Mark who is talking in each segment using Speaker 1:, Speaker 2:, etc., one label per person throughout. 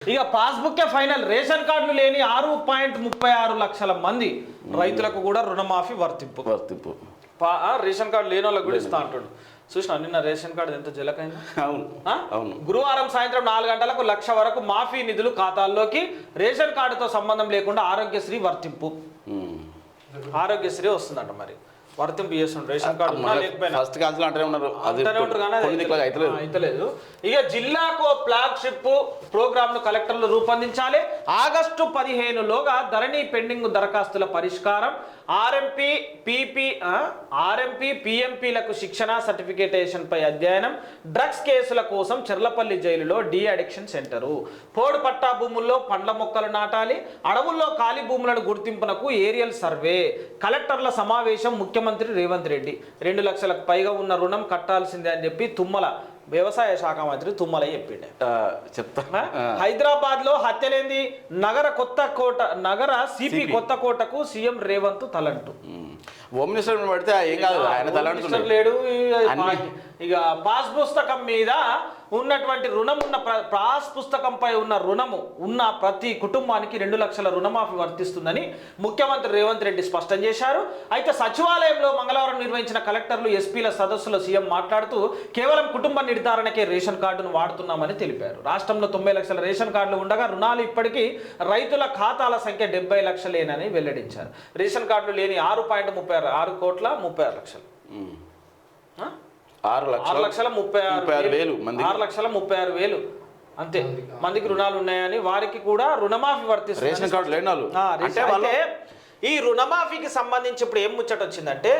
Speaker 1: ఇక passbook final. Ration కార్డులు లేని 6.36 లక్షల మంది రైతులకు కూడా రుణమాఫీ వర్తింపు. రేషన్ కార్డు లేని వాళ్ళకి కూడా ఇస్తా అంటాడు. చూసినా నిన్న రేషన్ కార్డు ఎంత జలకైంది.
Speaker 2: అవును.
Speaker 1: గురువారం సాయంత్రం 4 గంటలకు 1 లక్ష వరకు మాఫీ నిధులు ఖాతాల్లోకి. రేషన్ కార్డుతో సంబంధం లేకుండా ఆరోగ్యశ్రీ వర్తింపు. ఆరోగ్యశ్రీ వస్తుందంట. మరి వర్తింపు చేస్తుండ్రు. రేషన్ కార్డు ఉన్నా లేకపోయినా
Speaker 2: ఫస్ట్ కాల్స్ అంటూనే ఉన్నారు.
Speaker 1: అయితలేదు. ఇక జిల్లాకు ఫ్లాగ్షిప్ ప్రోగ్రామ్ ను కలెక్టర్లు రూపొందించాలి. ఆగస్టు 15లోగా ధరణి పెండింగ్ దరఖాస్తుల పరిష్కారం. ఆర్ఎంపీ పిఎంపీలకు శిక్షణ సర్టిఫికేటేషన్ పై అధ్యయనం. డ్రగ్స్ కేసుల కోసం చెర్లపల్లి జైలులో డి అడిక్షన్ సెంటరు. పోడు పట్టా భూముల్లో పండ్ల మొక్కలు నాటాలి. అడవుల్లో ఖాళీ భూములను గుర్తింపునకు ఏరియల్ సర్వే. కలెక్టర్ల సమావేశం. ముఖ్యమంత్రి రేవంత్ రెడ్డి 2 లక్షలకు పైగా ఉన్న రుణం కట్టాల్సిందే అని చెప్పి తుమ్మల వ్యవసాయ శాఖ మంత్రి తుమ్మల చెప్తా. హైదరాబాద్ లో హత్యలేంది. నగర సిపి కొత్తకోటకు సీఎం రేవంత్ తలంటు.
Speaker 2: హోమ్ మినిస్టర్ పడితే ఏం కాదు, ఆయన తలంటు
Speaker 1: లేడు. ఇక పాస్ పుస్తకం మీద ఉన్నటువంటి రుణం ఉన్న పాస్ పుస్తకంపై ఉన్న రుణము ఉన్న ప్రతి కుటుంబానికి 2 లక్షల రుణమాఫీ వర్తిస్తుందని ముఖ్యమంత్రి రేవంత్ రెడ్డి స్పష్టం చేశారు. అయితే సచివాలయంలో మంగళవారం నిర్వహించిన కలెక్టర్లు ఎస్పీల సదస్సులో సీఎం మాట్లాడుతూ కేవలం కుటుంబ నిర్ధారణకే రేషన్ కార్డును వాడుతున్నామని తెలిపారు. రాష్ట్రంలో 90 లక్షల రేషన్ కార్డులు ఉండగా రుణాలు ఇప్పటికీ రైతుల ఖాతాల సంఖ్య 70 లక్షలేనని వెల్లడించారు. రేషన్ కార్డులు లేని 6.36 కోట్ల 36 లక్షలు. 6,36,000 అంతే మందికి రుణాలు ఉన్నాయని, వారికి కూడా రుణమాఫీ వర్తిస్తుంది.
Speaker 2: రేషన్ కార్డు లేని
Speaker 1: అంటే ఈ రుణమాఫీకి సంబంధించి ఇప్పుడు ఏం ముచ్చట వచ్చిందంటే,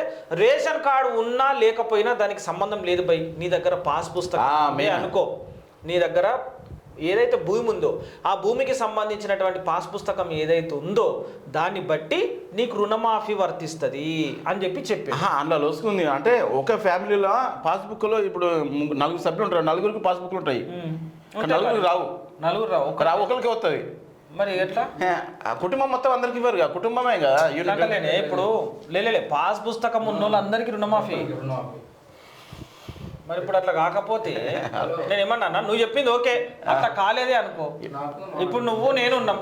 Speaker 1: రేషన్ కార్డు ఉన్నా లేకపోయినా దానికి సంబంధం లేదు బై. నీ దగ్గర పాస్ పుస్తకం అనుకో, నీ దగ్గర ఏదైతే భూమి ఉందో ఆ భూమికి సంబంధించినటువంటి పాస్ పుస్తకం ఏదైతే ఉందో దాన్ని బట్టి నీకు రుణమాఫీ వర్తిస్తుంది అని చెప్పి
Speaker 2: అందులో వస్తుంది. అంటే ఒక ఫ్యామిలీలో పాస్బుక్లో ఇప్పుడు 4 సభ్యులు ఉంటారు, 4గురికి పాస్బుక్లు ఉంటాయి. 4 రావు, ఒకరికి వస్తుంది.
Speaker 1: మరి ఎట్లా
Speaker 2: కుటుంబం మొత్తం అందరికి ఇవ్వరు, కుటుంబమే కదా.
Speaker 1: ఇప్పుడు పాస్ పుస్తకం ఉన్న వాళ్ళు అందరికి రుణమాఫీ. మరి ఇప్పుడు అట్లా కాకపోతే నేను ఏమన్నా, నువ్వు చెప్పింది ఓకే, అట్లా కాలేదే అనుకో. ఇప్పుడు నువ్వు నేను ఉన్నాం,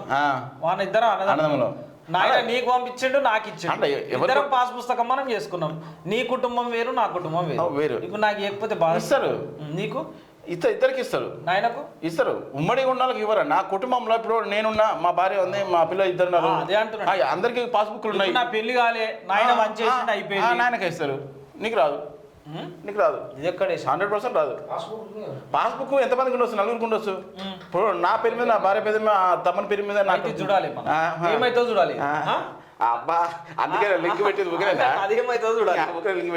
Speaker 1: వాళ్ళ ఇద్దరు అన్నదమ్ములు. నాయన నీకు పంపించిండు, నాకు ఇచ్చిండు, ఇద్దరం పాస్ పుస్తకం మనం చేసుకున్నాం. నీ కుటుంబం వేరు, నా కుటుంబం వేరు. ఇప్పుడు నాకు ఇవ్వకపోతే బాగా
Speaker 2: ఇస్తారు.
Speaker 1: నీకు
Speaker 2: ఇద్దరికి ఇస్తారు,
Speaker 1: నాయనకు
Speaker 2: ఇస్తారు. ఉమ్మడి ఉండాలి ఇవ్వరా. నా కుటుంబంలో ఇప్పుడు నేనున్నా, మా భార్య ఉంది, మా పిల్లలు 2 ఉన్నారు.
Speaker 1: అదే అంటున్నా,
Speaker 2: అందరికి పాస్బుక్లు ఉన్నాయి.
Speaker 1: నా పెళ్లి కాలే, నాయన మంచి అయిపోయింది,
Speaker 2: నాయనకి ఇస్తారు. నీకు రాదు.
Speaker 1: ఇది ఎక్కడ
Speaker 2: 100% రాదు. పాస్బుక్ ఎంతమందికి ఉండొచ్చు? 4గురికి ఉండొచ్చు. ఇప్పుడు నా పేరు మీద, నా భార్య పేరు మీద, తమ్మని పేరు మీద నాకు
Speaker 1: చూడాలి. ఏమైతే చూడాలి
Speaker 2: అబ్బా, అందుకే లింక్ పెట్టేది.
Speaker 1: అదేమైతే చూడాలి.
Speaker 2: లింక్ పెట్టి